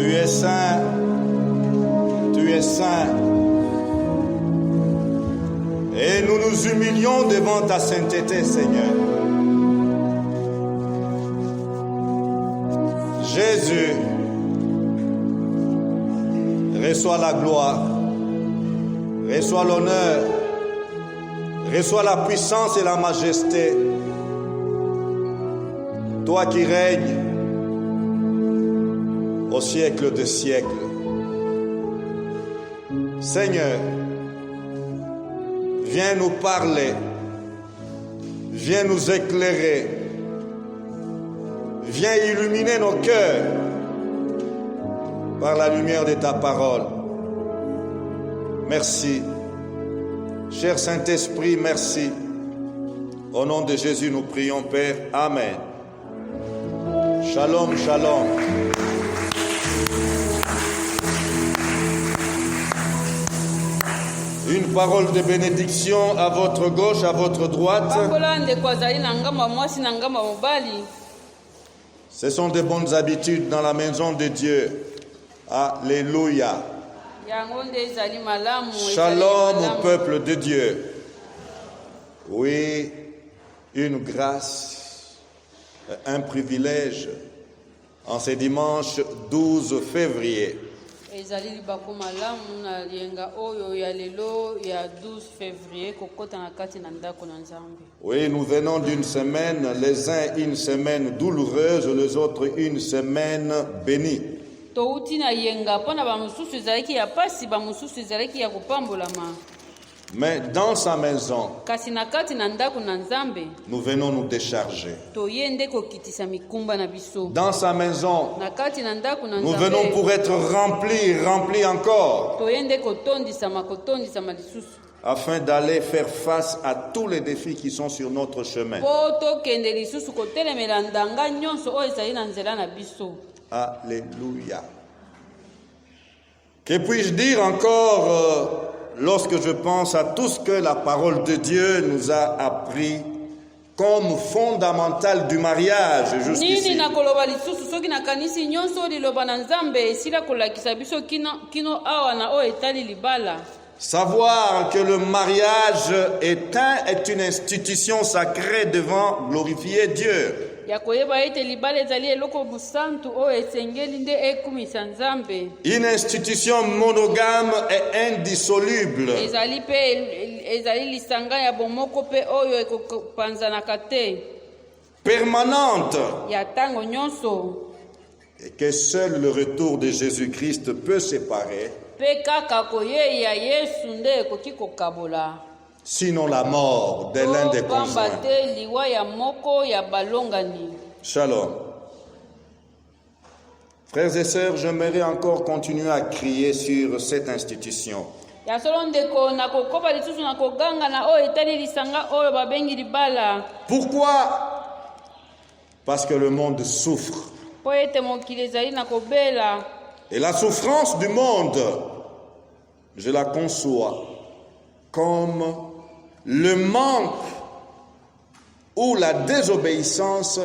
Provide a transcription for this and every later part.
Tu es saint, tu es saint. Et nous nous humilions devant ta sainteté, Seigneur. Jésus, reçois la gloire, reçois l'honneur, reçois la puissance et la majesté. Toi qui règnes au siècle des siècles. Seigneur, viens nous parler, viens nous éclairer, viens illuminer nos cœurs par la lumière de ta parole. Merci. Cher Saint-Esprit, merci. Au nom de Jésus, nous prions, Père. Amen. Shalom, shalom. Une parole de bénédiction à votre gauche, à votre droite. Ce sont de bonnes habitudes dans la maison de Dieu. Alléluia. Shalom au peuple de Dieu. Oui, une grâce, un privilège en ce dimanche 12 février. Oui, nous venons d'une semaine, les uns une semaine douloureuse, les autres une semaine bénie. Mais dans sa maison, nous venons nous décharger. Dans sa maison, nous venons pour être remplis encore, afin d'aller faire face à tous les défis qui sont sur notre chemin. Alléluia. Que puis-je dire encore lorsque je pense à tout ce que la parole de Dieu nous a appris comme fondamental du mariage jusqu'ici? Savoir que le mariage est une institution sacrée devant glorifier Dieu. Une institution monogame et indissoluble. Permanente. Et que seul le retour de Jésus-Christ peut séparer. Sinon la mort de l'un des conjoints. Shalom. Frères et sœurs, j'aimerais encore continuer à crier sur cette institution. Pourquoi? Parce que le monde souffre. Et la souffrance du monde, je la conçois comme le manque ou la désobéissance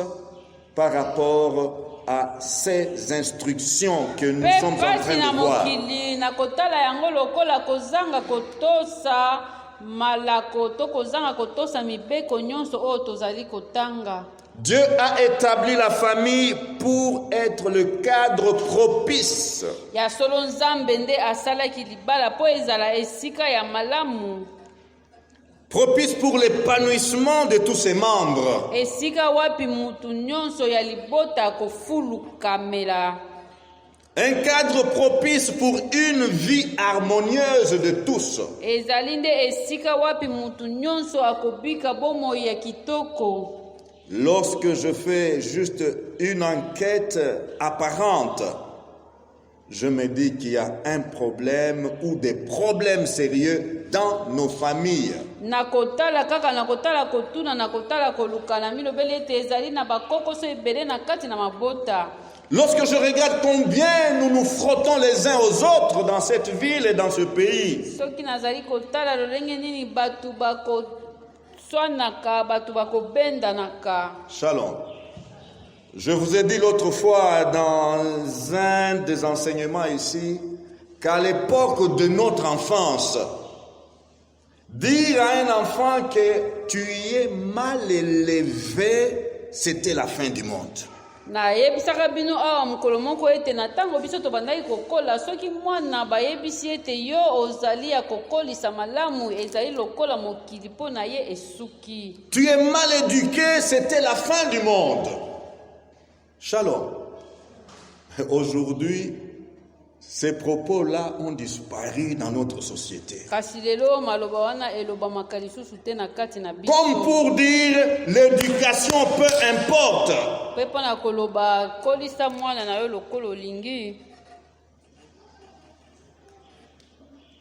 par rapport à ces instructions que nous sommes en train de voir. Dieu a établi la famille pour être le cadre propice. Propice pour l'épanouissement de tous ses membres. Un cadre propice pour une vie harmonieuse de tous. Lorsque je fais juste une enquête apparente, je me dis qu'il y a un problème ou des problèmes sérieux dans nos familles. Lorsque je regarde combien nous nous frottons les uns aux autres dans cette ville et dans ce pays, shalom. Je vous ai dit l'autre fois dans un un des enseignements ici qu'à l'époque de notre enfance, dire à un enfant que tu y es mal élevé, c'était la fin du monde. Na yebisaka bino awa mokolo moko ete na ntango biso tobandaki kokola soki mwana bayebisi ete yo ozali ya kokolisa malamu ezali lokola mokili mpo na ye esuki. Tu es mal éduqué, c'était la fin du monde. Shalom. Aujourd'hui, ces propos-là ont disparu dans notre société. Comme pour dire, l'éducation, peu importe.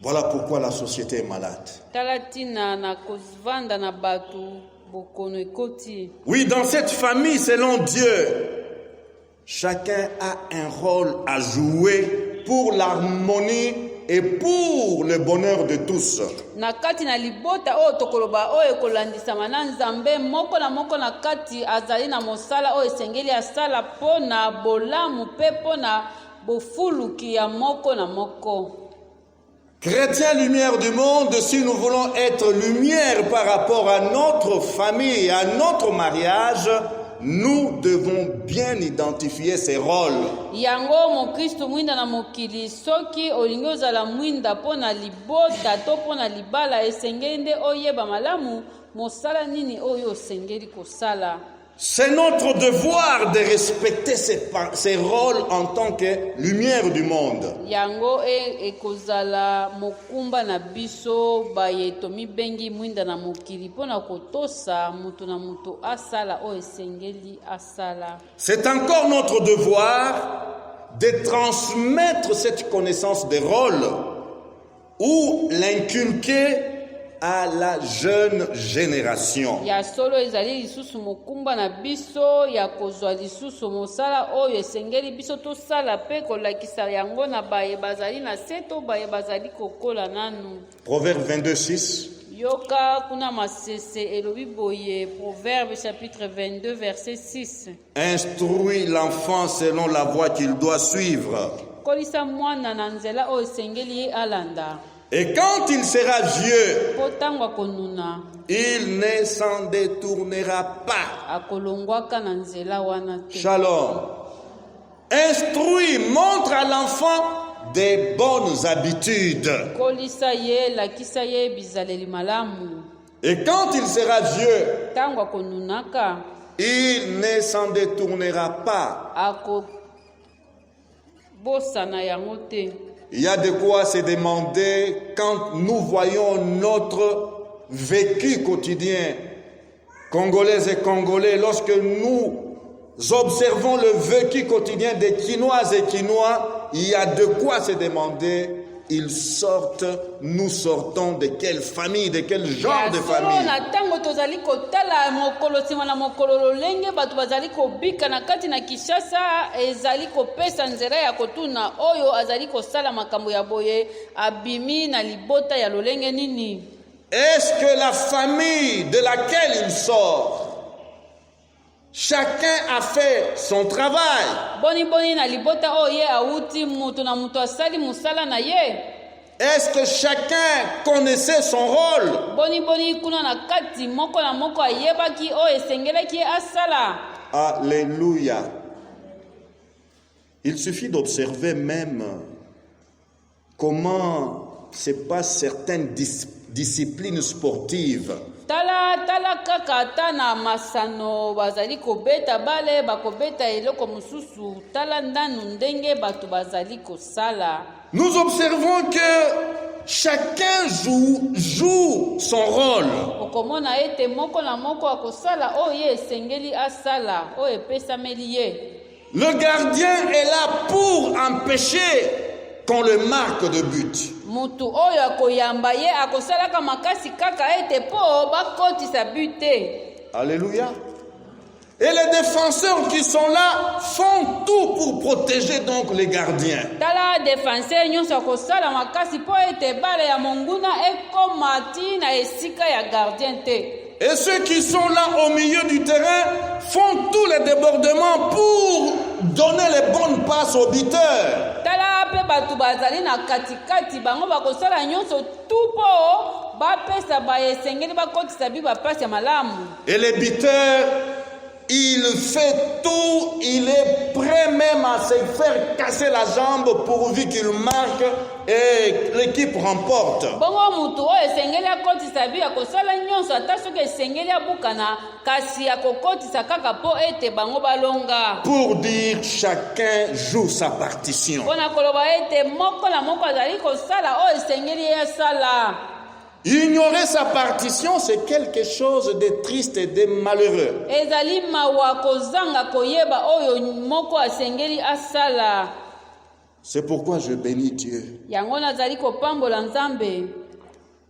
Voilà pourquoi la société est malade. Oui, dans cette famille, selon Dieu, chacun a un rôle à jouer pour l'harmonie et pour le bonheur de tous. Nakati na libota o tokoloba o ekolandisama na nzambe moko na kati azali na mosala o esengeli asala pona bolamu pe pona bofuluki ya moko na moko. Chrétiens lumière du monde, si nous voulons être lumière par rapport à notre famille, à notre mariage, nous devons bien identifier ces rôles. Yango mo Kristo mwinda na mokili soki olingi ozala mwinda pona libota to pona libala esengende oyeba malamu mosala nini oyo osengeli kosala. C'est notre devoir de respecter ces rôles en tant que lumière du monde. Yango ekozala mokumba na biso bayeto mibengi mwinda na mokili pona kotosa mutu na mutu asala o esengeli asala. C'est encore notre devoir de transmettre cette connaissance des rôles ou l'inculquer à la jeune génération. Ya solo ezali lisusu mokumba na biso ya kozwa lisusu mosala oyo esengeli biso tosala pe kolakisa yango na baye bazali na seto baye bazali kokola nanu. Proverbe 22:6. Yoka kuna masese elobi boye. Proverbe chapitre 22 verset 6. Instruis l'enfant selon la voie qu'il doit suivre. Kolisa mwana na nzela oyo esengeli ye alanda. Et quand il sera vieux, il ne s'en détournera pas. Shalom. Instruis, montre à l'enfant des bonnes habitudes. Et quand il sera vieux, il ne s'en détournera pas. Il y a de quoi se demander quand nous voyons notre vécu quotidien, Congolaises et Congolais, lorsque nous observons le vécu quotidien des Quinoises et Quinois, il y a de quoi se demander. Ils sortent, nous sortons de quelle famille, de quel genre de famille. Est-ce que la famille de laquelle il sort, chacun a fait son travail? Est-ce que chacun connaissait son rôle? Alléluia. Il suffit d'observer même comment se passent certaines disciplines sportives. Tala kaka tana masano bazali kobeta bale bakobeta eloko mususu tala ndanu ndenge batu bazali kosala. Nous observons que chacun joue son rôle. Okomona ete moko na moko akosala oye esengeli asala o epesameli ye. Le gardien est là pour empêcher qu'on le marque de but. Mutu oyo akoyamba ye akosalaka makasi kaka ete po bakotisa but. Alléluia. Et les défenseurs qui sont là font tout pour protéger donc les gardiens. Tala défenseur nyonso akosala makasi po ete bale ya monguna ekomati na esika ya gardien te. Et ceux qui sont là au milieu du terrain font tous les débordements pour donner les bonnes passes aux buteurs. tala mpe bato bazali na katikati bango bakosala nyonso tu mpo bapesa esengeli bakotisa bi bapasi ya malamu. Et les buteurs, il fait tout, il est prêt même à se faire casser la jambe pourvu qu'il marque et l'équipe remporte. bongo mutu oyo esengeli akotisa bi akosala nyonso ata soki esengeli abukana kasi akokotisa kaka mpo ete bango balonga. Pour dire chacun joue sa partition. mpona koloba ete moko na moko azali kosala oyo esengeli ye asala. Ignorer sa partition, c'est quelque chose de triste et de malheureux. ezali mawa kozanga koyeba oyo moko asengeli asala. C'est pourquoi je bénis Dieu yango nazali kopambola nzambe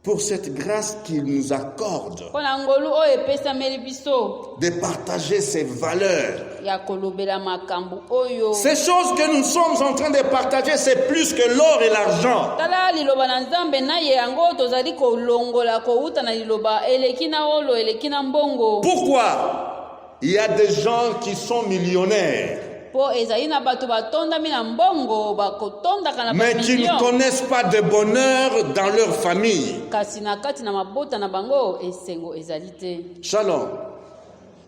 pour cette grâce qu'il nous accorde mpona ngolu oyo epesameli biso de partager ses valeurs. ya kolobela makambo oyo. Ces choses que nous sommes en train de partager, c'est plus que l'or et l'argent. tala liloba na nzambe na ye yango tozali kolongola kouta na liloba eleki na olo eleki na mbongo. Pourquoi? Il y a des gens qui sont millionnaires, po ezali na bato batondami na mbongo bakotondaka na mais qui ne bamillion connaissent pas de bonheur dans leur famille. kasi na kati na mabota na bango esengo ezali te. Shalom.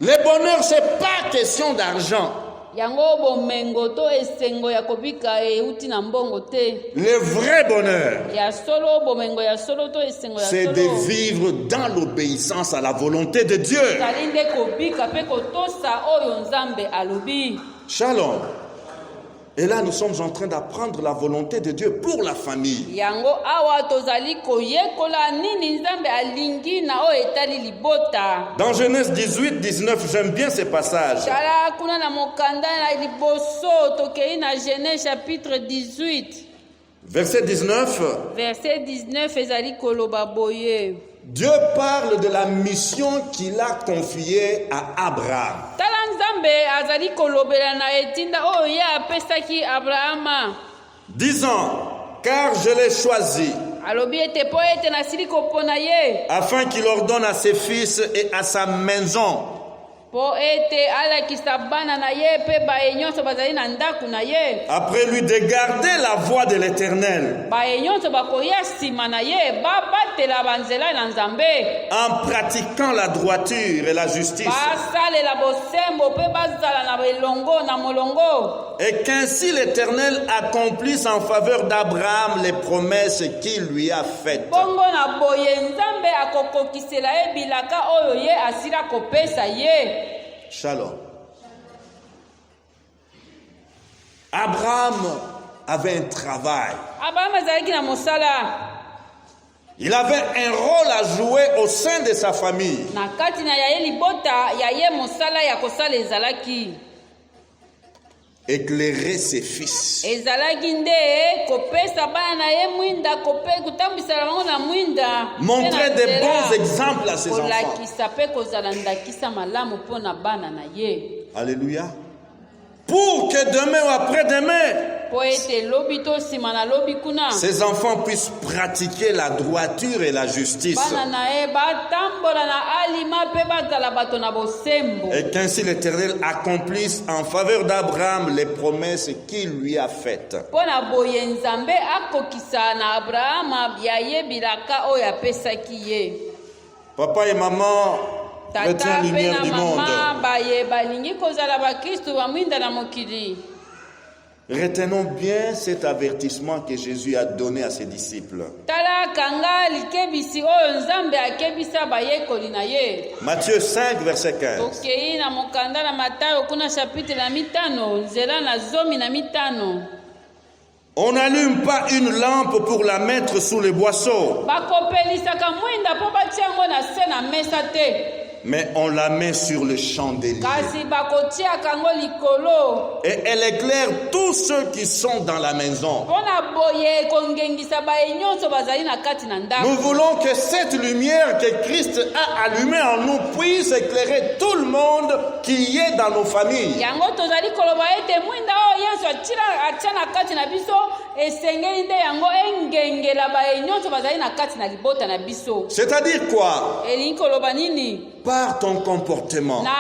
Le bonheur, c'est pas question d'argent. yango bomengo to esengo ya kobika euti na mbongo te. Le vrai bonheur, ya solo bomengo ya solo to esengo ya c'est solo de vivre dans l'obéissance à la volonté de Dieu. ezali nde kobika mpe kotosa oyo nzambe alobi. Shalom. Et là, nous sommes en train d'apprendre la volonté de Dieu pour la famille. yango awa tozali koyekola nini nzambe alingi na oyo etali libota. Dans Genèse 18, 19, j'aime bien ces passages. tala kuna na mokanda na liboso tokei na Genèse chapitre 18 Verset 19, verset 19 ezali koloba boye. Dieu parle de la mission qu'il a confiée à Abraham. tala nzambe azali kolobela na etinda oyo ye apesaki abrahama Disant, car je l'ai choisi, alobi ete mpo ete nasili kopona ye afin qu'il ordonne à ses fils et à sa maison mpo ete alakisa bana na ye mpe baye nyonso bazali na ndako na ye après lui de garder la voie de l'Éternel, baye nyonso bakoya nsima na ye babatela banzela na nzambe en pratiquant la droiture et la justice, basalela bosembo mpe bazala na elongo na molongo et qu'ainsi l'Éternel accomplisse en faveur d'Abraham les promesses qu'il lui a faites. bongo na boye nzambe akokokisela ye bilaka oyo ye asila kopesa ye. Shalom. Abraham avait un travail. abraham azalaki na mosala Il avait un rôle à jouer au sein de sa famille. na kati na ya ye libota ya ye mosala ya kosala ezalaki Éclairer ses fils. ezalaki nde kopesa bana na ye mwinda kotambwisela bango na mwinda Montrer de bons exemples à ses enfants. kolakisa mpe kozala ndakisa malamu mpo na bana na ye. Alléluia. Pour que demain ou après-demain, mpo ete lobi to nsima na lobi kuna ses enfants puissent pratiquer la droiture et la justice. bana na ye batambola na alima mpe bazala bato na bosembo. Et qu'ainsi l'Éternel accomplisse en faveur d'Abraham les promesses qu'il lui a faites. mpo na boye nzambe akokisa na abrahama yayebilaka oyo apesaki ye. Papa et maman, chrétiens tata mpe lumière na du monde, mama baye balingi kozala bakristu bamwinda na mokili. retenons bien cet avertissement que Jésus a donné à ses disciples. tala kanga likebisi oyo nzambe akebisa bayekoli na ye. Matthieu 5, verset 15. tokei na mokanda na matayo kuna chapitre na mitano nzela na 15. On n'allume pas une lampe pour la mettre sous le boisseau, bakopelisaka mwinda mpo batia yango na se na mesa te, mais on la met sur le chandelier. kasi bakotiaka yango likolo Et elle éclaire tous ceux qui sont dans la maison. mpo na boye ekongengisa baye nyonso bazali na kati na ndako. Nous voulons que cette lumière que Christ a allumée en nous puisse éclairer tout le monde qui est dans nos familles. yango tozali koloba ete mwinda oyo yesu atia na kati na biso esengeli nde yango engengela baye nyonso bazali na kati na libota na biso. C'est-à-dire quoi? Elingi koloba nini? Par ton comportement, Na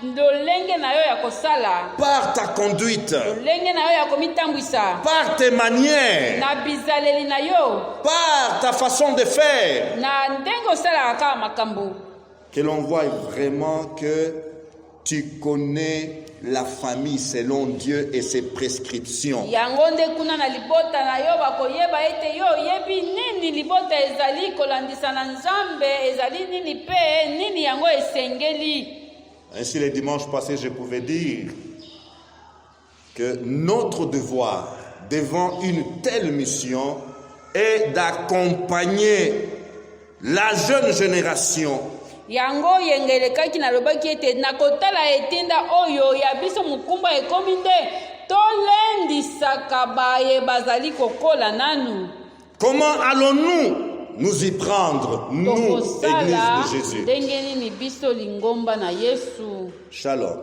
lolenge na yo ya kosala, par ta conduite, lolenge na yo ya komitambwisa, par tes manières, na bizaleli na yo, par ta façon de faire, na ndenge osalaka kaka makambo, que l'on voit vraiment que tu connais la famille selon Dieu et ses prescriptions. yango nde kuna na libota na yo bakoyeba ete yo oyebi nini libota ezali kolandisa na Nzambe, ezali nini pe nini yango esengeli. Ainsi, les dimanches passés, je pouvais dire que notre devoir devant une telle mission est d'accompagner la jeune génération yango yengelekaki nalobaki ete nakotala etinda oyo ya biso mokumba ekomi nde tolendisaka baye bazali kokola nanu. Comment allons-nous nous y prendre, nous, tokosala Église de Jésus? ndenge nini biso lingomba na Yesu. Shalom.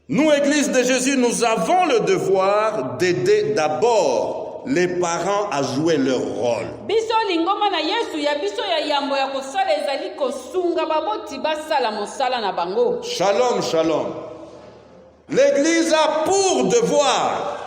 Nous, Église de Jésus, nous avons le devoir d'aider d'abord les parents à jouer leur rôle. Biso lingomba na Yesu ya biso ya yambo ya kosala ezali kosunga baboti basala mosala na bango. Shalom, shalom. L'Église a pour devoir,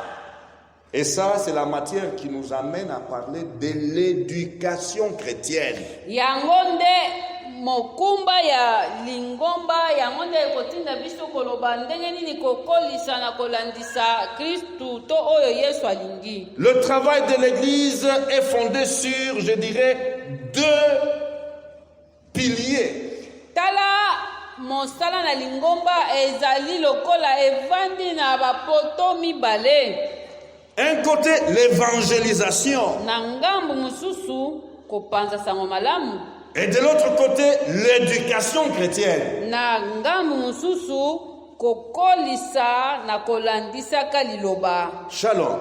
et ça c'est la matière qui nous amène à parler de l'éducation chrétienne. Yango nde mokumba ya lingomba yango nde ekotinda biso koloba ndenge nini kokolisa na kolandisa Kristu to oyo Yesu alingi. Le travail de l'Église est fondé sur, je dirais, deux piliers. Tala mosala na lingomba ezali lokola evandi na bapoto mibale. Un côté, l'évangélisation. Na ngambu mususu kopanza sango malamu. Et de l'autre côté, l'éducation chrétienne. Na ngambu mususu kokolisa na kolandisaka liloba. Shalom.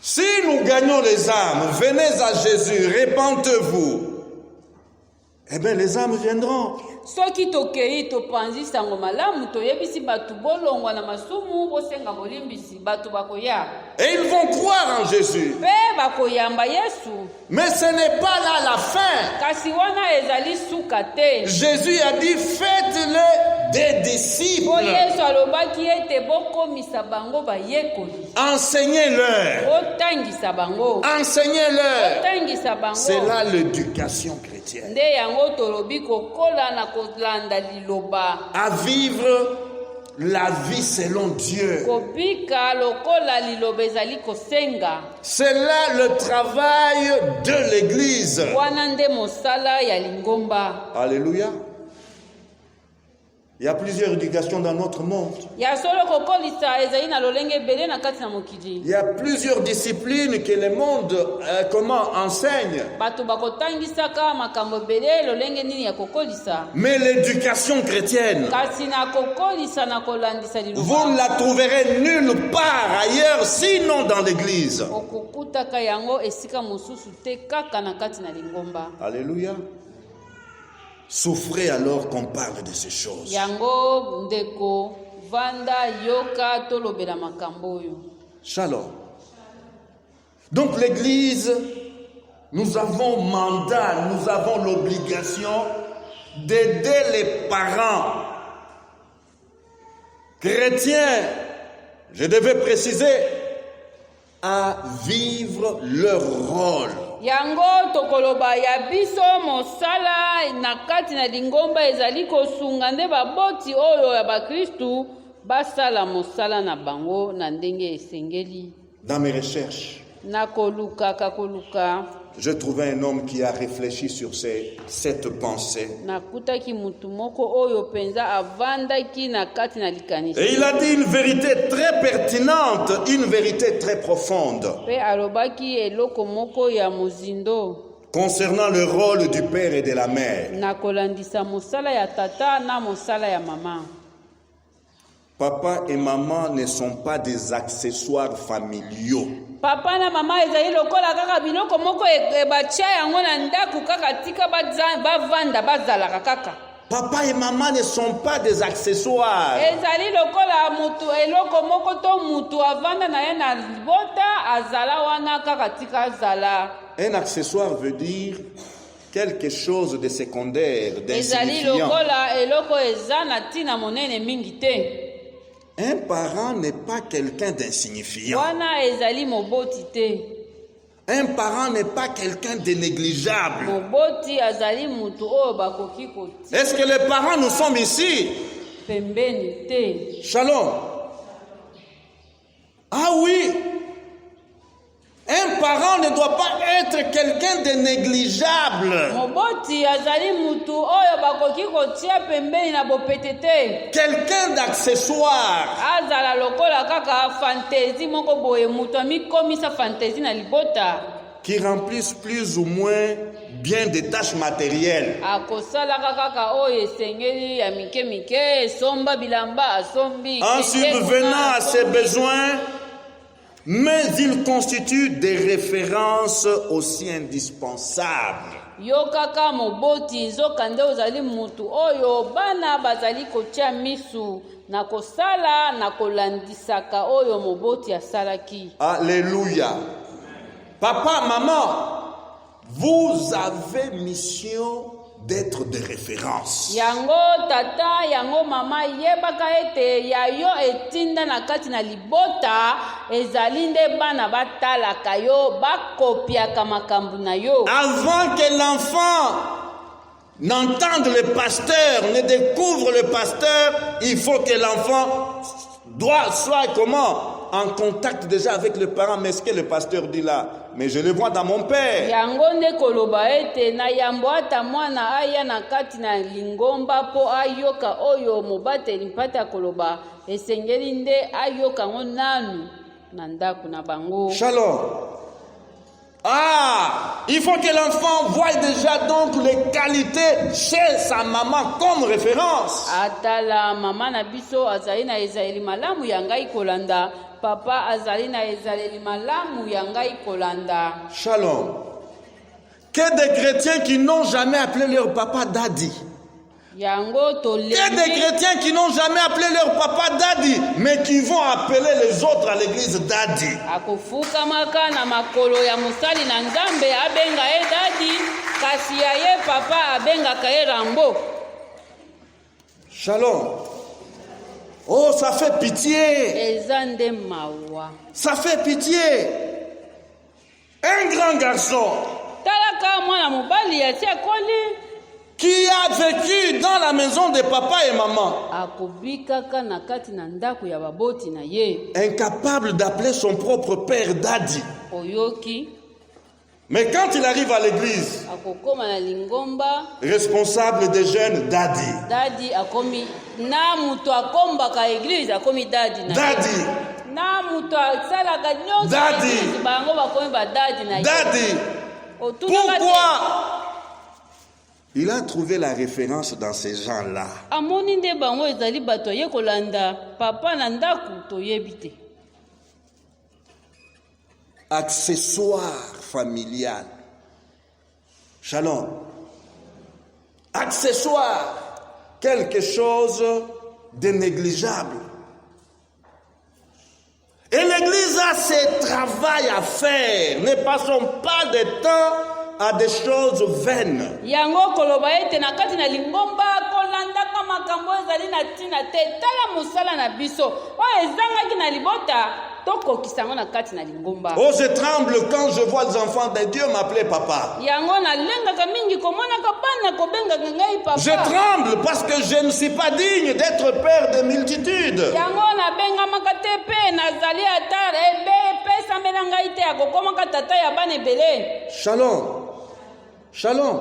Si nous gagnons les âmes, venez à Jésus, répentez-vous. Eh bien, les âmes viendront. Soki tokei topanzi sango malamu toyebisi batu bolongwa na masumu bosenga bolimbisi batu bakoya. Et ils vont croire en Jésus. Pe bakoyamba Yesu. Mais ce n'est pas là la fin. Kasi wana ezali suka te. Jésus a dit, faites-le des disciples. Po Yesu alobaki ete bokomisa bango bayekoli. Enseignez-leur. Otangisa bango. Enseignez-leur. Otangisa bango. C'est là l'éducation chrétienne. Nde yango tolobi kokola na kolanda liloba. À vivre la vie selon Dieu. Kobika lokola liloba ezali kosenga. C'est là le travail de l'Église. Wana nde mosala ya lingomba. Alléluia. Il y a plusieurs éducations dans notre monde. Ya solo kokolisa ezali na lolenge bele na kati na mokili. Il y a plusieurs disciplines que le monde enseigne. Bato bakotangisaka makambo bele lolenge nini ya kokolisa. Mais l'éducation chrétienne, Kasi na kokolisa na kolandisa liloba. vous ne la trouverez nulle part ailleurs, sinon dans l'église. Okukutaka yango esika mosusu te kaka na kati na lingomba. Alléluia. Souffrez alors qu'on parle de ces choses. Yango ndeko vanda yoka tolobela makambo yo. Shalom. Donc l'église, nous avons mandat, nous avons l'obligation d'aider les parents chrétiens, je devais préciser, à vivre leur rôle. Yango tokoloba ya biso mosala na kati na lingomba ezali kosunga nde baboti oyo ya bakristu basala mosala na bango na ndenge esengeli. Dans mes recherches, Na koluka kakoluka je trouvais un homme qui a réfléchi sur cette pensée. nakutaki mutu moko oyo penza avandaki na kati na likanisi. Et il a dit une vérité très pertinente, une vérité très profonde Pe alobaki eloko moko ya mozindo concernant le rôle du père et de la mère. na kolandisa mosala ya tata na mosala ya mama. Papa et maman ne sont pas des accessoires familiaux. Papa na mama ezali lokola kaka biloko moko batia yango na ndaku kaka tika bavanda bazalaka kaka. Papa et maman ne sont pas des accessoires. ezali lokola mutu eloko moko to mutu avanda na ye na libota azala wana kaka tika azala. Un accessoire veut dire quelque chose de secondaire, ezali d'insignifiant. lokola eloko eza na ntina monene mingi te. Un parent n'est pas quelqu'un d'insignifiant. wana ezali moboti te. Un parent n'est pas quelqu'un de négligeable. moboti azali mutu oyo bakoki kotia Est-ce que les parents, nous sommes ici? pembeni te. Shalom. Ah oui. Un parent ne doit pas être quelqu'un de négligeable. moboti azali mutu oyo bakoki kotia pembeni na bopete te. Quelqu'un d'accessoire. azala lokola kaka fantaisie moko boye mutu amikomisa fantaisie na libota. Qui remplissent plus ou moins bien des tâches matérielles. akosalaka kaka oyo esengeli ya mike mike esomba bilamba asombi. En subvenant à ses besoins, mais il constitue des références aussi indispensables. yo kaka moboti nzoka nde ozali mutu oyo bana bazali kotia misu na kosala na kolandisaka oyo moboti asalaki. Alléluia. Papa, maman, vous avez mission d'être des références. yango tata yango mama yebaka ete ya yo etinda na kati na libota ezali nde bana batalaka yo bakopiaka makambo na yo. Avant que l'enfant n'entende le pasteur, ne découvre le pasteur, il faut que l'enfant soit comment? En contact déjà avec le parent. Mais ce que le pasteur dit là, mais je le vois dans mon père. yango nde koloba ete na yambo ata mwana aya na kati na lingomba po ayoka oyo mobateli mpata koloba esengeli nde ayoka ngo nanu na ndako na bango. Shalom. Il faut que l'enfant voie déjà donc les qualités chez sa maman comme référence. atala mama na biso azali na ezaleli malamu ya ngai kolanda, papa azali na ezaleli malamu ya ngai kolanda. Shalom. Que des chrétiens qui n'ont jamais appelé leur papa daddy. yango Que des tolembi chrétiens qui n'ont jamais appelé leur papa daddy, mais qui vont appeler les autres à l'église daddy. akofukamaka na makolo ya mosali na nzambe abenga ye dadi, kasi ya ye papa abengaka ye rambo. Shalom. Oh, ça fait pitié. eza nde mawa. Ça fait pitié. Un grand garçon talaka mwana mobali yasi akoli qui a vécu dans la maison de papa et maman, akobikaka na kati na ndako ya baboti na ye. incapable d'appeler son propre père daddy. oyoki Mais quand il arrive à l'église, akokoma na lingomba responsable des jeunes daddy. dadi akomi na mutu akombaka eglise akomi dadi na ye. Daddy, na mutu asalaka nyonso Dadi. eglise bango bakomi badadi na ye. daddy. Otunaka te. Pourquoi? Il a trouvé la référence dans ces gens-là. amoni nde bango ezali bato ye kolanda papa na ndako toyebi te. Accessoire familial. Shalom. Accessoire. Quelque chose de négligeable. Et l'Église a ses travail à faire. Ne passons pas de temps à des choses vaines. yango koloba ete na kati na lingomba kolandaka makambo ezali na ntina te. tala mosala na biso oyo ezangaki na libota tokokisa yango na kati na lingomba. Oh, je tremble quand je vois les enfants de Dieu m'appeler papa. yango nalengaka mingi komonaka bana kobengaka ngai papa. Je tremble parce que je ne suis pas digne d'être père de multitudes. yango nabengamaka te mpe nazali ata epesambela ngai te akokomaka tata ya bana ebele. Shalom. Shalom.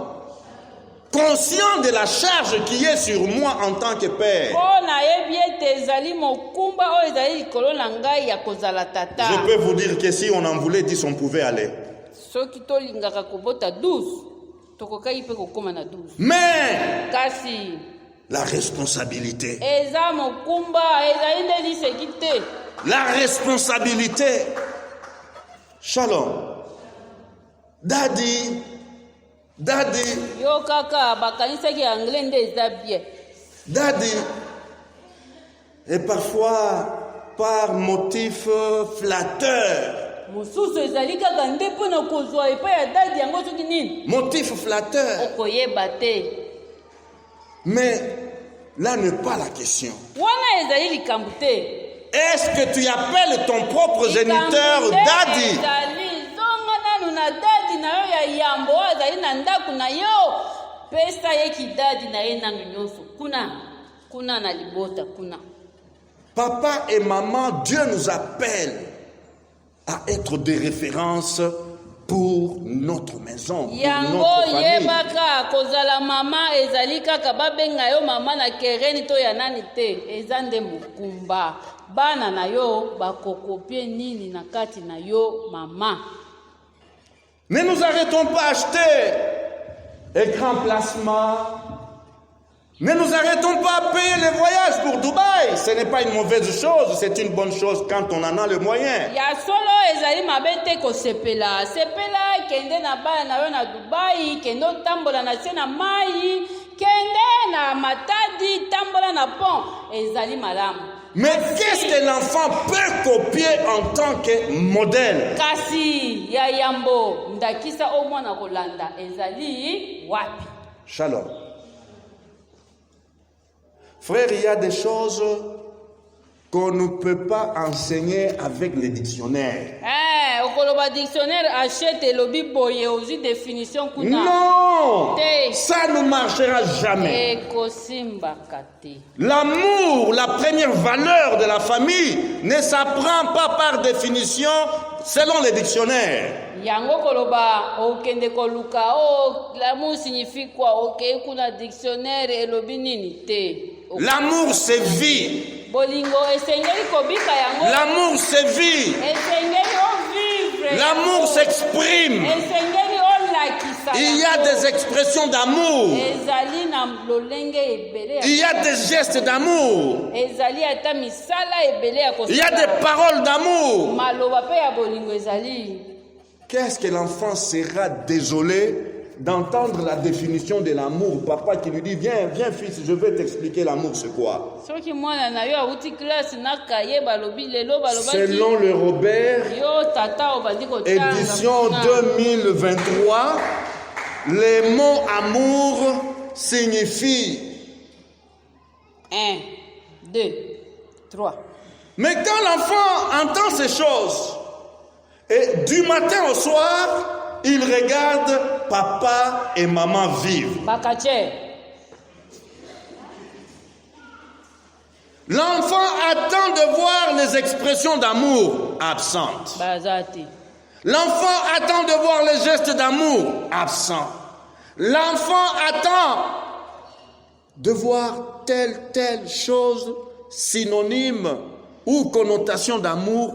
Conscient de la charge qui est sur moi en tant que père, mpo nayebi ete ezali mokumba oyo ezali likolo na ngai ya kozala tata. je peux vous dire que si on en voulait 10, on pouvait aller. soki tolingaka kobota 12 tokokaki mpe kokóma na 12. Mais kasi la responsabilité, eza mokumba ezali nde liseki te. la responsabilité. Shalom. Daddy Daddy, yo kaka bakanisaki anglais nde eza bien. Daddy, et parfois par motif flatteur. Mosusu ezali kaka nde mpona kozwa epai ya dadi yango soki nini Motif flatteur. okoyeba te. Mais là n'est pas la question. Wana ezali likambo te. Est-ce que tu appelles ton propre géniteur Daddy? ezali zonga nanu na dadi na yo ya yambo oyo azali na ndako na yo, pesa ye kidadi na ye nanu nyonso kuna na libota kuna. Papa et maman, Dieu nous appelle à être des références pour notre maison, pour yango notre famille. yebaka kozala mama ezali kaka babenga yo mama na kereni to ya nani te, eza nde mokumba. Bana na yo bakokopie nini na kati na yo mama. Ne nous arrêtons pas à acheter écran plasma. Ne nous arrêtons pas à payer les voyages pour Dubaï. Ce n'est pas une mauvaise chose, c'est une bonne chose quand on en a le moyen. Ya solo ezali mabe te kosepela. Sepela kende na bana na yo na Dubai, kende tambola na se na mai, kende na Matadi, tambola na pont, ezali malamu. Mais qu'est-ce que l'enfant peut copier en tant que modèle? Kasi ya yambo ndakisa o mwana kolanda ezali wapi? Shalom. Frère, il y a des choses qu'on ne peut pas enseigner avec les dictionnaires. Okoloba dictionnaire achète lobi boye ozi définition kuna. Non! Ça ne marchera jamais. Ekosimba kate. L'amour, la première valeur de la famille, ne s'apprend pas par définition selon les dictionnaires. Yango koloba okende koluka l'amour signifie quoi? OK, kuna dictionnaire elobi nini te. L'amour c'est vie. Bolingo esengeli kobika yango. L'amour c'est vie. Esengeli o vivre. L'amour s'exprime. Esengeli o lakisa. Il y a des expressions d'amour. Ezali na lolenge ebele. Il y a des gestes d'amour. Ezali ata misala ebele ya kosala. Il y a des paroles d'amour. Maloba pe ya bolingo ezali. Qu'est-ce que l'enfant sera désolé d'entendre la définition de l'amour? Papa qui lui dit, viens fils, je vais t'expliquer l'amour, c'est quoi? Selon le Robert, édition 2023, le mot amour signifie 1, 2, 3. Mais quand l'enfant entend ces choses, et du matin au soir, il regarde papa et maman vivre. L'enfant attend de voir les expressions d'amour absentes. L'enfant attend de voir les gestes d'amour absents. L'enfant attend de voir telle chose synonyme ou connotation d'amour.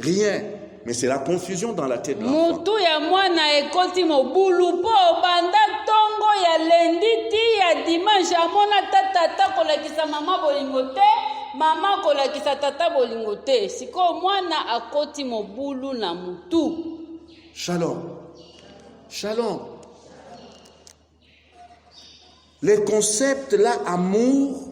Rien. Mais c'est la confusion dans la tête de l'enfant. Mutu ya mwana ekoti mobulu po banda tongo ya lendi ti ya dimanche amona tata kolakisa mama bolingo te, mama kolakisa tata bolingo te. Siko mwana akoti mobulu na mutu. Shalom. Shalom. Le concept là, amour,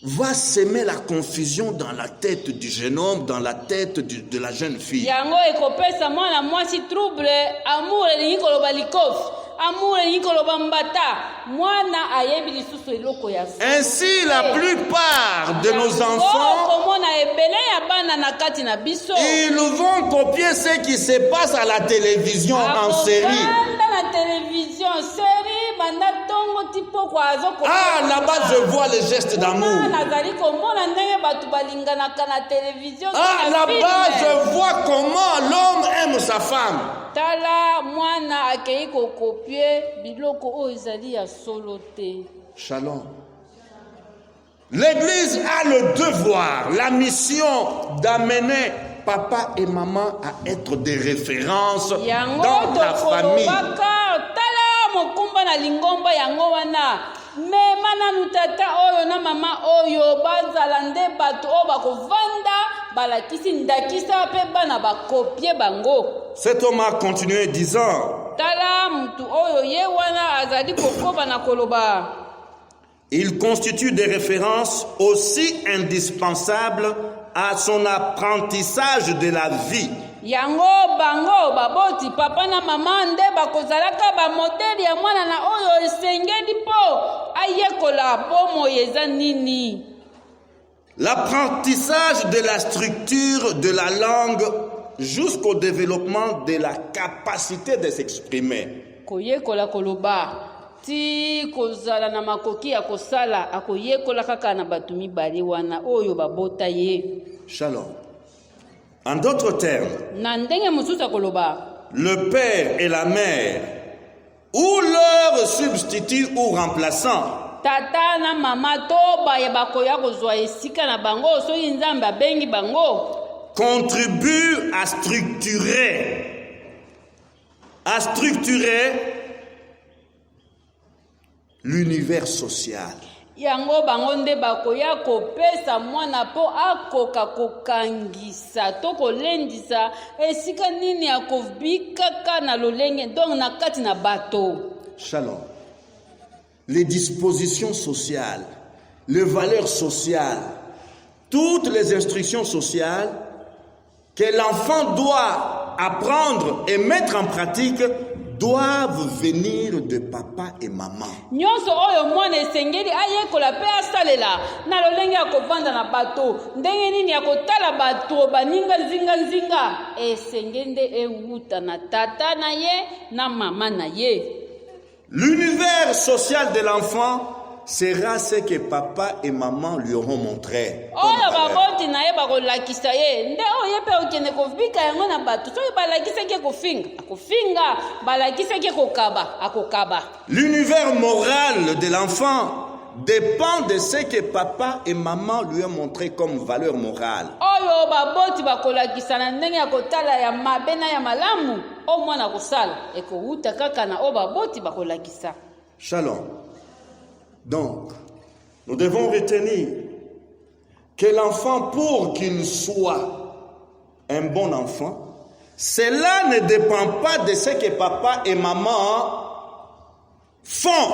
va semer la confusion dans la tête du jeune homme, dans la tête de la jeune fille. Yango ekopesa mwana mwasi trouble, amour elingi koloba likof, amour elingi koloba mbata, mwana ayebi lisusu eloko ya so. Ainsi, la plupart de nos enfants, komona ebele ya bana na kati na biso, ils vont copier ce qui se passe à la télévision en série. Na télévision, série, banda tongo tipo kwa azoko. Ah, là-bas je vois les gestes d'amour. Ah, là-bas je vois comment l'homme aime sa femme. Tala mwana akei ko copier biloko o ezali ya solo te. Shalom. L'église a le devoir, la mission d'amener papa et maman à être des références dans la famille. Mokumba na lingomba yango wana mema nanu tata oyo na mama oyo bazala nde bato oyo bakovanda balakisi ndakisa pe bana bakopie bango. Cet homme a continué disant, tala mutu oyo ye wana azali kokoba na koloba. Il constitue des références aussi indispensables à son apprentissage de la vie. Yango bango baboti papa na mama nde bakozalaka bamodeli ya mwana na oyo esengeli po ayekola bomo yeza nini. L'apprentissage de la structure de la langue jusqu'au développement de la capacité de s'exprimer. Koyekola koloba ti kozala na makoki ya kosala akoyekola kaka na bato mibale wana oyo babota ye. Shalom. En d'autres termes, Na ndenge mosusu akoloba le père et la mère, ou leur substitut ou remplaçant, tata na mama to baye bakoya kozwa esika na bango soki nzambe abengi bango, contribuent à structurer l'univers social. yango bango nde bakoya kopesa mwana po akoka kokangisa to kolendisa esika nini akobikaka na lolenge donc na kati na bato. Shalom. Les dispositions sociales, les valeurs sociales, toutes les instructions sociales que l'enfant doit apprendre et mettre en pratique doivent venir de papa et maman. Nyonso oyo mwana esengeli ayekola pe asalela na lolenge akovanda na bato ndenge nini akotala bato baninga nzinga esengeli nde ewuta na tata na ye na mama na ye. L'univers social de l'enfant sera ce que papa et maman lui auront montré. Oyo baboti na ye bakolakisa ye nde oye pe okende kobika yango na bato soki balakisaki akofinga balakisaki akokaba. L'univers moral de l'enfant dépend de ce que papa et maman lui ont montré comme valeur morale. Oyo baboti bakolakisa na ndenge ya kotala ya mabe na ya malamu o mwana kosala ekowuta kaka na oyo baboti bakolakisa. Shalom. Donc, nous devons retenir que l'enfant, pour qu'il soit un bon enfant, cela ne dépend pas de ce que papa et maman font.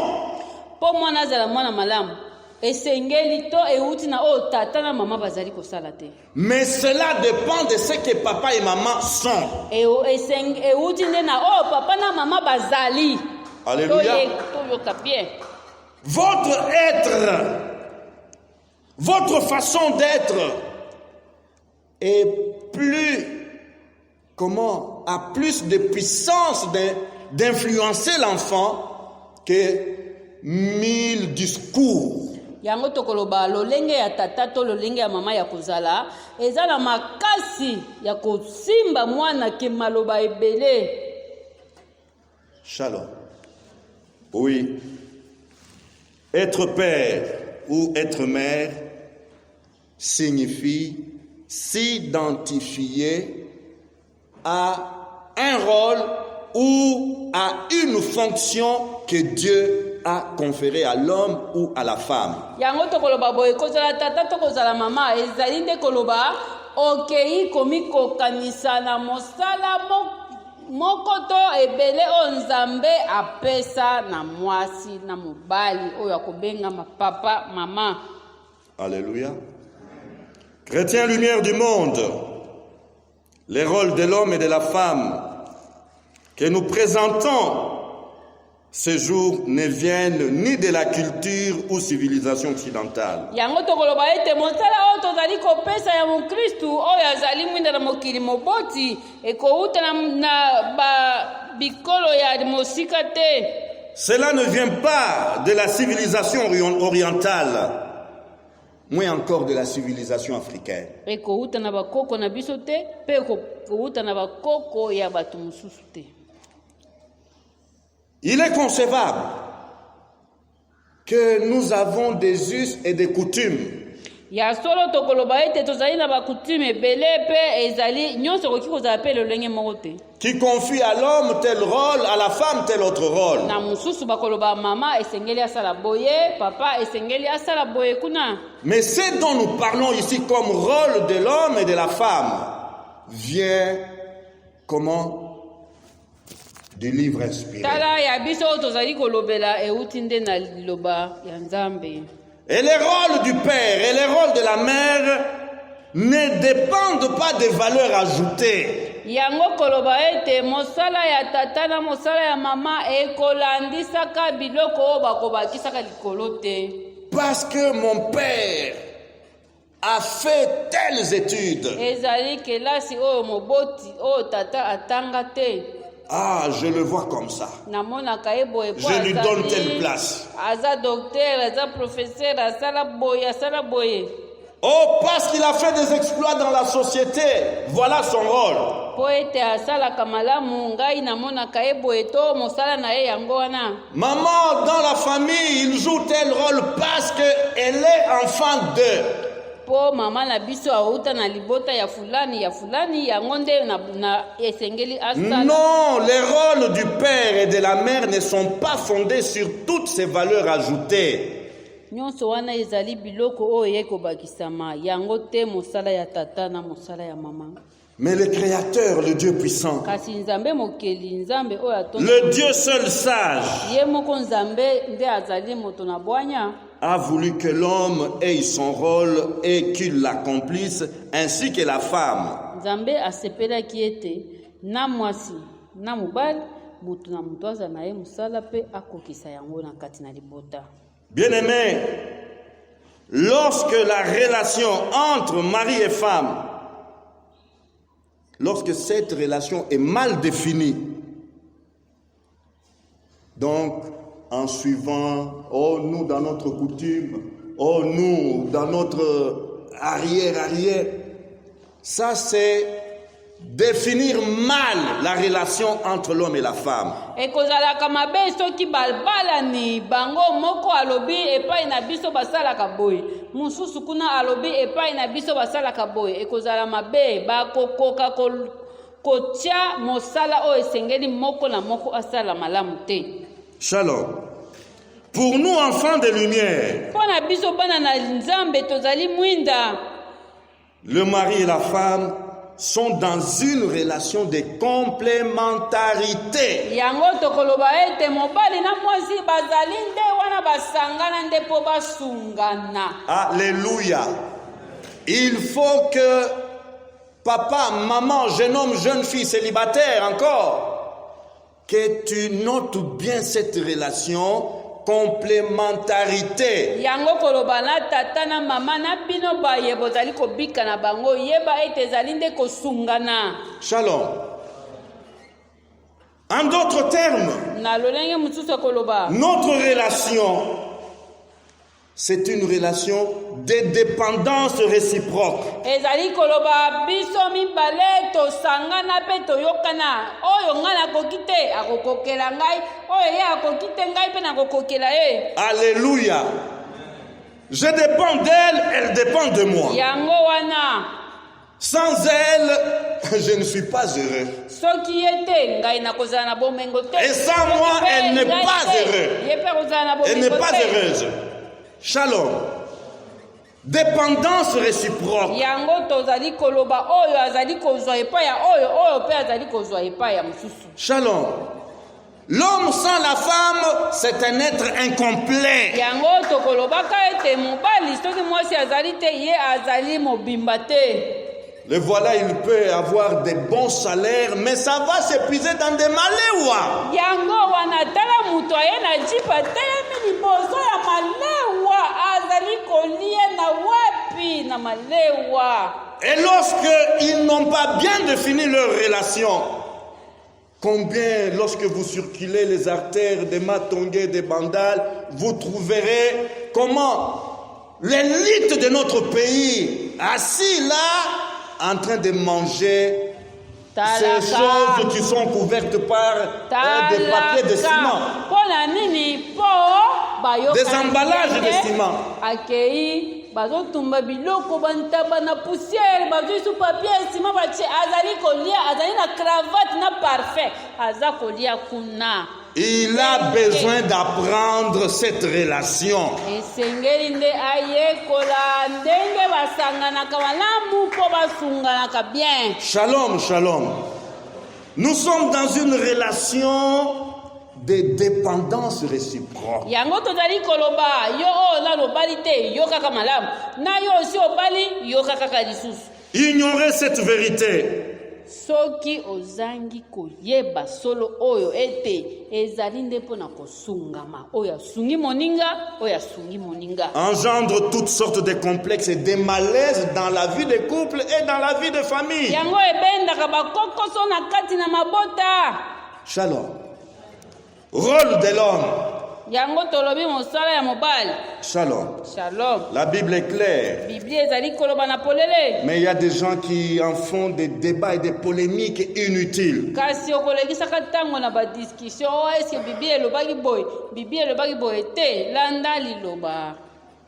Po mwana azala mwana malamu esengeli to euti na oyo tata na mama bazali kosala te. Mais cela dépend de ce que papa et maman sont. Euti nde na oyo papa na mama bazali. Alléluia. Toyoka bien. Votre être, votre façon d'être est a plus de puissance d'influencer l'enfant que 1000 discours. Yango tokoloba lolenge ya tata to lolenge ya mama ya kozala eza na makasi ya kosimba mwana ke maloba ebele. Shalom. Oui. Être père ou être mère signifie s'identifier à un rôle ou à une fonction que Dieu a conférée à l'homme ou à la femme. Yango tokoloba boye kozala tata to kozala mama ezali nde koloba okei komiko kanisa na mosala mokoto ebele o nzambe apesa na mwasi na mobali oyo akobenga papa mama. Alléluia. Chrétiens, lumière du monde, les rôles de l'homme et de la femme que nous présentons ce jour ne viennent ni de la culture ou civilisation occidentale. Yango tokoloba ete mosala oyo tozali kopesa ya mokristu oyo azali mwinda na mokili moboti ekouta na bikolo ya mosika te. Cela ne vient pas de la civilisation orientale, moins encore de la civilisation africaine. Ekouta na bakoko na biso te pe ekouta na bakoko ya bato mosusu te. Il est concevable que nous avons des us et des coutumes ya solo tokoloba ete tozali na bakutume ebele pe ezali nyonso koki kozala pe lolenge moko te qui confie à l'homme tel rôle, à la femme tel autre rôle. Na mosusu bakoloba mama esengeli asala boye papa esengeli asala boye kuna. Mais ce dont nous parlons ici comme rôle de l'homme et de la femme vient comment? du livre inspiré. tala ya biso oyo tozali kolobela euti nde na liloba ya Nzambe. Et les rôles du père et les rôles de la mère ne dépendent pas des valeurs ajoutées. Yango koloba ete mosala ya tata na mosala ya mama ekolandisaka biloko oyo bakobakisaka likolo te. Parce que mon père a fait telles études. Ezali kelasi oyo moboti oyo tata atanga te. Ah, je le vois comme ça. Namonaka ye boye po Je lui donne telle place. aza docteur, aza professeur, asala boye. Oh, parce qu'il a fait des exploits dans la société. Voilà son rôle. Po ete asalaka malamu ngai namonaka ye boye to mosala na ye yango wana. Maman, dans la famille, il joue tel rôle parce qu'elle est enfant d'eux. Po mama na biso auta na libota ya fulani yango nde na esengeli asala. Non, les rôles du père et de la mère ne sont pas fondés sur toutes ces valeurs ajoutées. Nyonso wana ezali biloko oyo ekobakisama yango te mosala ya tata na mosala ya mama. Mais le Créateur, le Dieu puissant, Kasi Nzambe mokeli Nzambe oyo atonda. le Dieu seul sage, Ye moko Nzambe nde azali moto na bwanya. a voulu que l'homme ait son rôle et qu'il l'accomplisse, ainsi que la femme. Nzambe asepelaki ete na mwasi na mobali moto na moto aza na ye mosala pe akokisa yango na kati na libota. Bien-aimés, lorsque la relation entre mari et femme, lorsque cette relation est mal définie, donc en suivant, oh nous dans notre coutume, oh nous dans notre arrière, ça c'est définir mal la relation entre l'homme et la femme. Ekozalaka mabe soki balbalani bango moko alobi epai na biso basalaka boye mususu kuna alobi epai na biso basalaka boye ekozala mabe bakokoka kotia mosala oyo esengeli moko na moko asala malamu te. Shalom. Pour nous enfants de lumière, Pona biso bana na Nzambe tozali mwinda. Le mari et la femme sont dans une relation de complémentarité. Yango tokoloba ete mobali na mwasi bazali nde wana basangana nde po basungana. Alléluia. Il faut que papa, maman, jeune homme, jeune fille, célibataire encore, que tu notes bien cette relation complémentarité. Yango koloba na tata na mama na bino ba yebo zali kobika na bango yeba ete zali nde kosungana. Shalom. En d'autres termes, Na lolenge mususu koloba. notre relation, c'est une relation de dépendance réciproque. Ezali koloba biso mibale to sangana pe to yokana. Oyo ngana kokite akokokela ngai, oyo ye akokite ngai pe na kokokela ye. Alléluia. Je dépends d'elle, elle dépend de moi. Yango wana. Sans elle, je ne suis pas heureux. Soki yete ngai na kozala na bomengo te. Et sans moi, elle n'est pas heureuse. Ye pe kozala na bomengo te. Elle n'est pas heureuse. Shalom. Dépendance réciproque. Yango tozali koloba oyo azali kozwa epai ya oyo pe azali kozwa epai ya mususu. Shalom. L'homme sans la femme, c'est un être incomplet. Yango tokolobaka ete mobali soki mwasi azali te ye azali mobimba te. Le voilà, il peut avoir des bons salaires, mais ça va s'épuiser dans des maléwa. Yango wana tala muto aye na jipa telemi liboso ya malewa azali kolia na wapi na malewa. Et lorsque ils n'ont pas bien défini leur relation, combien, lorsque vous circulez les artères de Matongé, de Bandal, vous trouverez comment l'élite de notre pays, assis là, en train de manger ces choses qui sont couvertes par des papiers de ciment. Des emballages de ciment. Akei bazotumba biloko bantaba na poussière bazoisu papier ciment batie azali kolia azali na cravate na parfait aza kolia kuna. Il a besoin d'apprendre cette relation. Esengeli nde ayekola ndenge basanganaka malamu po basunganaka bien. Shalom, shalom. Nous sommes dans une relation de dépendance réciproque. Yango tozali koloba yo o na lobali te yo kaka malamu na yo aussi obali yo kaka lisusu. Ignorer cette vérité Soki ozangi koyeba solo oyo ete ezali nde mpona kosungama oyo asungi moninga oyo asungi moninga engendre toutes sortes de complexes et de malaises dans la vie des couples et dans la vie de famille. yango ebendaka bakokoso na kati na mabota. Shalom. Rôle de l'homme. Yango tolobi mosala ya mobali. Shalom. Shalom. La Bible est claire. Biblie ezali koloba na polele. Mais il y a des gens qui en font des débats et des polémiques inutiles. Kasi okolekisaka ntango na badiscussion est-ce que Biblie elobaki boye Biblie elobaki boye te landa liloba.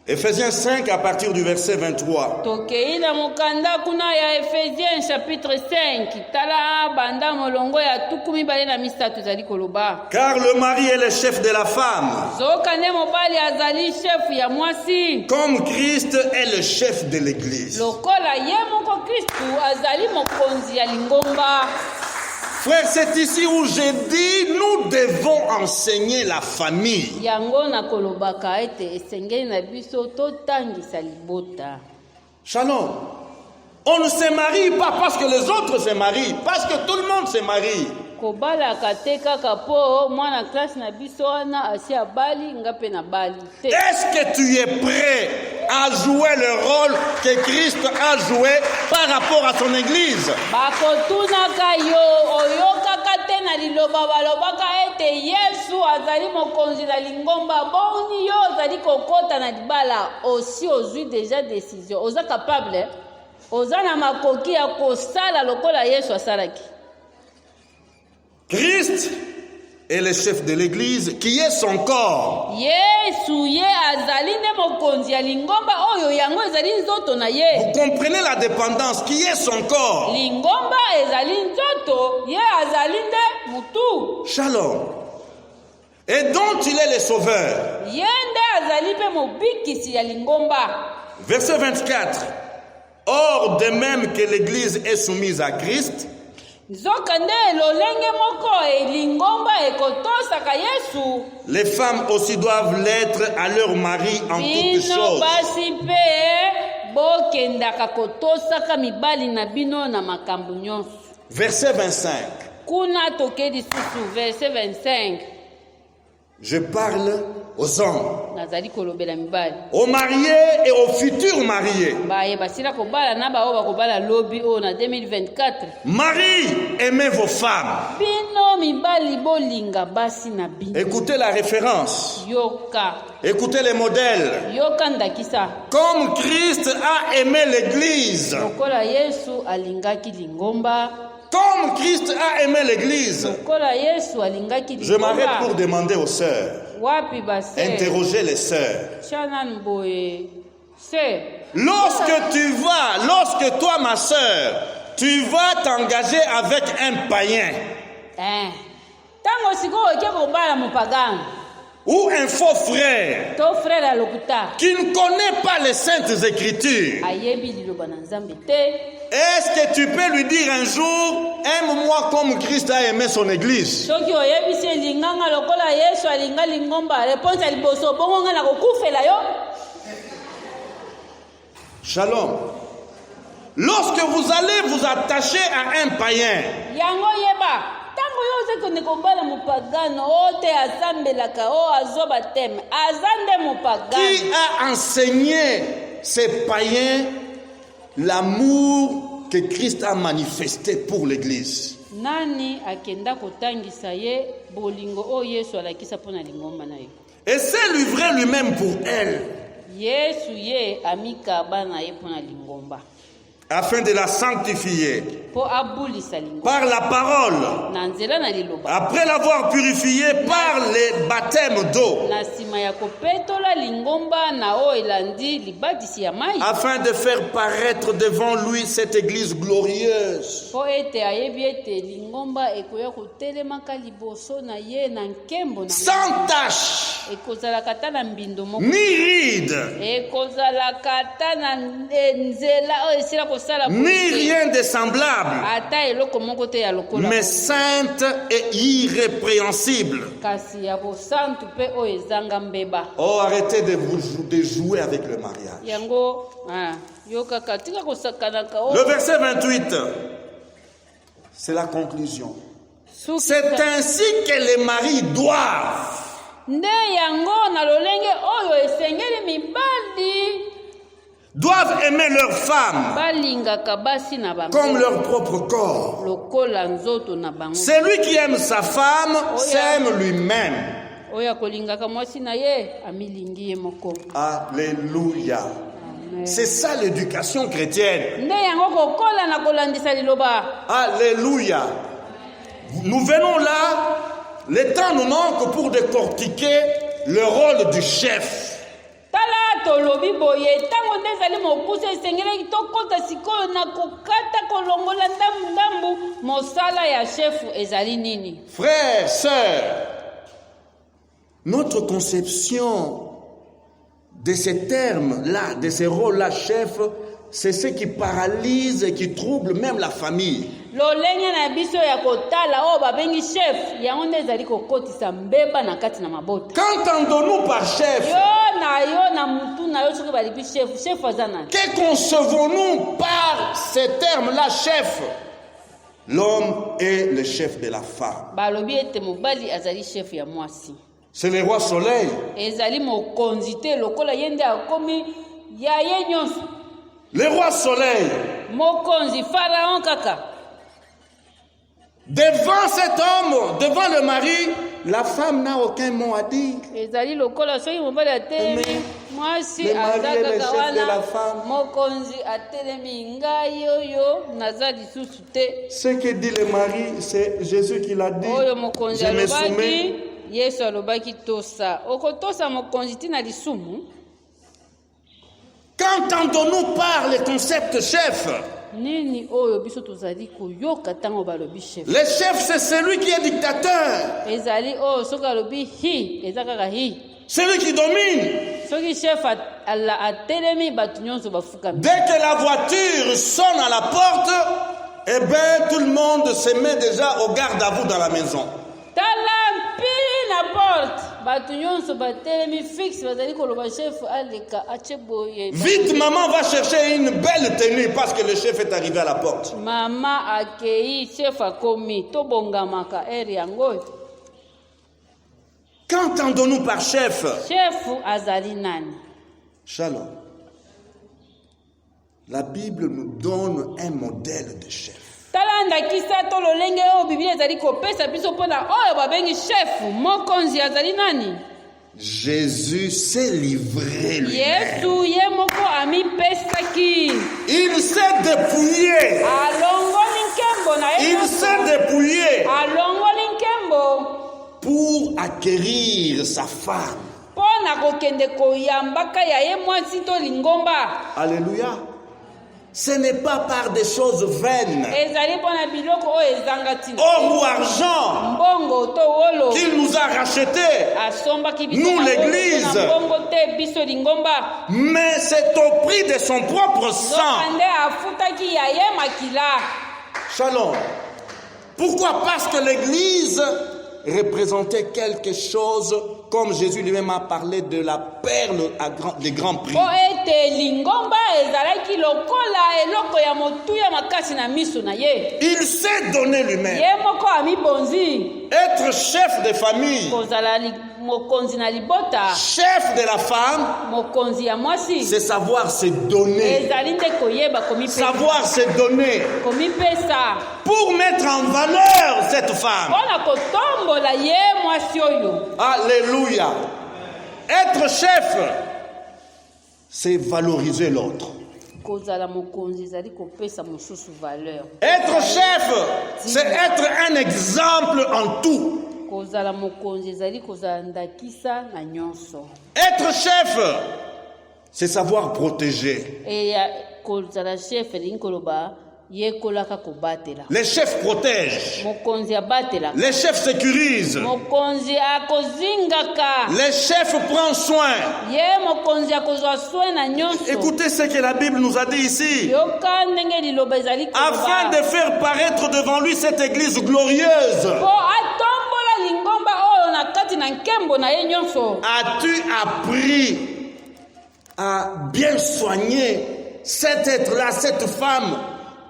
Éphésiens 5 à partir du verset 23. Tokei na mokanda kuna ya Ephésiens chapitre 5 tala banda molongo ya tukumi bale na misatu ezali koloba. Car le mari est le chef de la femme. Zokane mobali azali chef ya mwasi. Comme Christ est le chef de l'église. Lokola ye moko Kristu azali mokonzi ya lingomba. Frère, c'est ici où j'ai dit, nous devons enseigner la famille. Yango na kolobaka ete esengeli na biso totangisa libota. Shalom. On ne se marie pas parce que les autres se marient, parce que tout le monde se marie. Kobalaka te kaka po mwana classe na biso wana asi abali ngape na bali te. Est-ce que tu es prêt à jouer le rôle que Christ a joué par rapport à son église? Bakotunaka yo oyokaka te na liloba balobaka ete Yesu azali mokonzi na lingomba boni yo ozali kokota na libala aussi ozwi déjà décision oza capable oza na makoki ya kosala lokola Yesu asalaki. Christ est le chef de l'église qui est son corps. Yesu ye azali ne mokonzi ya lingomba oyo yango ezali nzoto na ye. Vous comprenez la dépendance qui est son corps. Lingomba ezali nzoto ye azali nde mutu. Shalom. Et dont il est le sauveur. Ye nde azali pe mobikisi ya lingomba. Verset 24. Or, de même que l'église est soumise à Christ, les femmes aussi doivent l'être à leur mari en toutes choses. Verset 25. Je parle aux hommes, aux mariés et aux futurs mariés. Marie, aimez vos femmes. Écoutez la référence. Écoutez les modèles. Comme Christ a aimé l'église. Comme Christ a aimé l'église. Je m'arrête pour demander aux sœurs. Interrogez les sœurs. Lorsque toi, ma sœur, tu vas t'engager avec un païen ou un faux frère qui ne connaît pas les saintes écritures, est-ce que tu peux lui dire un jour, aime-moi comme Christ a aimé son église? Shalom. Lorsque vous allez vous attacher à un païen, qui a enseigné ces païens l'amour que Christ a manifesté pour l'église? Et s'est livré lui-même pour elle, afin de la sanctifier par la parole, après l'avoir purifiée par les baptêmes d'eau, afin de faire paraître devant lui cette église glorieuse, sans tache, ni ride, ni rien de semblable, semblable, ata eloko moko te ya lokola mais sainte et irrépréhensible. kasi ya bosantu mpe oyo ezanga mbeba. Oh, arrêtez de jouer avec le mariage. Yango yo kaka tika kosakanaka Le verset 28, c'est la conclusion. C'est ainsi que les maris doivent. nde yango na lolenge oyo esengeli mibali Doivent aimer leurs femmes balingaka basi na bango comme leur propre corps. lokola nzoto na bango. Celui qui aime sa femme s'aime lui-même. oyo akolingaka mwasi na ye amilingi ye moko. Alléluia. Amen. C'est ça l'éducation chrétienne. nde yango kokola na kolandisa liloba. Alléluia. Nous venons là, le temps nous manque pour décortiquer le rôle du chef. tala tolobi boye ntango nde ezali mokusa esengelaki tokota sikoyo na kokata kolongola ndambu mosala ya shefu ezali nini. Frères, sœurs, notre conception de ces termes-là, de ces rôles-là, chef, c'est ce qui paralyse et qui trouble même la famille. lolenge na biso ya kotala oyo babengi chef yango nde ezali kokotisa mbeba na kati na mabota. Qu'entendons-nous par chef? yo na mutu na yo soki balibi chef aza nani? Que concevons-nous par ces termes-là, chef? L'homme est le chef de la femme. balobi ete mobali azali chef ya mwasi. C'est le roi soleil. ezali mokonzi te lokola ye nde akomi ya ye nyonso. Le roi soleil. mokonzi pharaon kaka. Devant cet homme, devant le mari, la femme n'a aucun mot à dire. ezali lokola soki mobali atelemi mwasi aza kaka wana mokonzi atelemi ngai oyo naza lisusu te. Ce que dit le mari, c'est Jésus qui l'a dit. oyo mokonzi Je me alobaki soumets. yesu alobaki tosa okotosa mokonzi ntina lisumu. Qu'entendons-nous par le concept chef? nini oyo biso tozali koyoka ntango balobi chef? Le chef, c'est celui qui est dictateur. ezali oyo soki alobi hi eza kaka hi. Celui qui domine. soki chef atelemi bato nyonso bafukami. Dès que la voiture sonne à la porte, eh bien, tout le monde se met déjà au garde à vous dans la maison. tala mpili na porte bato nyonso batelemi fixe bazali koloba chef aleka atie boye. Vite, maman va chercher une belle tenue parce que le chef est arrivé à la porte. mama akei chef akomi tobongamaka ere yango. Qu'entendons-nous par chef? chef azali nani? Shalom. La Bible nous donne un modèle de chef. tala ndakisa to lolenge oyo biblia ezali kopesa biso mpona oyo babengi chef mokonzi azali nani? Jésus s'est livré lui-même. yesu ye moko amipesaki. Il s'est dépouillé. alongoli nkembo na ye Il nyonso. s'est dépouillé alongoli nkembo pour acquérir sa femme. mpo na kokende koyambaka ya ye mwasi to lingomba. Alléluia. Ce n'est pas par des choses vaines, ezali mpo na biloko oyo ezanga ntina. or ou argent, mbongo to wolo qu'il nous a rachetés, asombaki biso Nous, na l'Église. wolo na mbongo te biso lingomba. mais c'est au prix de son propre sang. nzokande afutaki ya ye makila. Shalom. Pourquoi? Parce que l'Église représentait quelque chose, comme Jésus lui-même a parlé de la perle de grand prix. po ete lingomba ezalaki lokola eloko ya motuya makasi na miso na ye. Il s'est donné lui-même. ye moko amibonzi Être chef de famille, kozala mokonzi na libota. chef de la femme, mokonzi ya mwasi c'est savoir se donner. ezali nde koyeba Savoir se donner komipesa pour mettre en valeur cette femme. mpona kotombola ye mwasi oyo. Alléluia. Être chef, c'est valoriser l'autre. kozala mokonzi ezali kopesa mosusu valeur. Être chef, c'est être un exemple en tout. kozala mokonzi ezali kozala ndakisa na nyonso. Être chef, c'est savoir protéger. eya kozala chef elingi koloba yekolaka kobatela. Les chefs protègent. Mokonzi abatela. Les chefs sécurisent. Mokonzi akozingaka. Les chefs prennent soin. Ye mokonzi akozwa soin na nyonso. Écoutez ce que la Bible nous a dit ici. Yoka ndenge liloba ezali koloba. Afin de faire paraître devant lui cette église glorieuse. Po atombola lingomba oyo na kati na nkembo na ye nyonso. As-tu appris à bien soigner cet être-là, cette femme,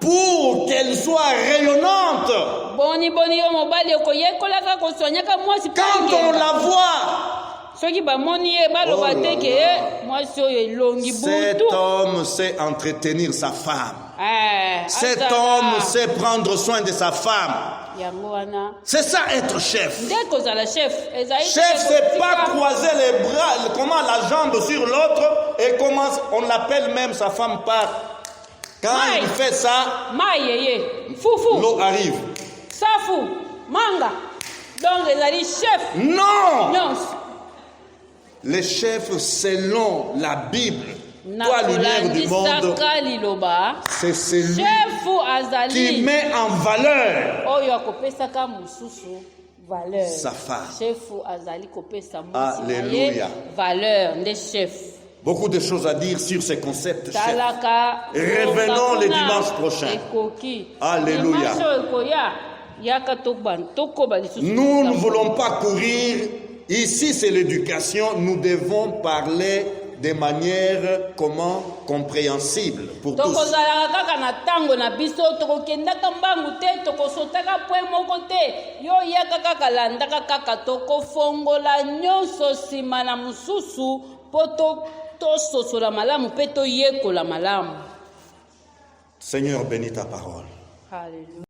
pour qu'elle soit rayonnante? Boni yo mobali okoyekolaka koswanyaka mwasi Quand on la voit, soki bamoni ye baloba te ke mwasi oyo elongi cet butu. homme sait entretenir sa femme. Cet azala. homme sait prendre soin de sa femme. Yango wana. C'est ça être chef. Nde kozala chef. Ezali Chef, c'est pas croiser les bras, comment la jambe sur l'autre et comment on l'appelle même sa femme part. Quand il fait ça, Maïe, foufou. l'eau arrive. Safu, manga. Donc ezali chef. Non! Nyonso. Les chefs selon la Bible, toi lumière du monde, c'est celui qui met en valeur sa femme. Alléluia. Beaucoup de choses à dire sur ces concepts, chef. Revenons le dimanche prochain. Alléluia. Nous ne voulons pas courir. Ici, c'est l'éducation. Nous devons parler de manière compréhensible pour tous. Seigneur, bénis ta parole. Alléluia.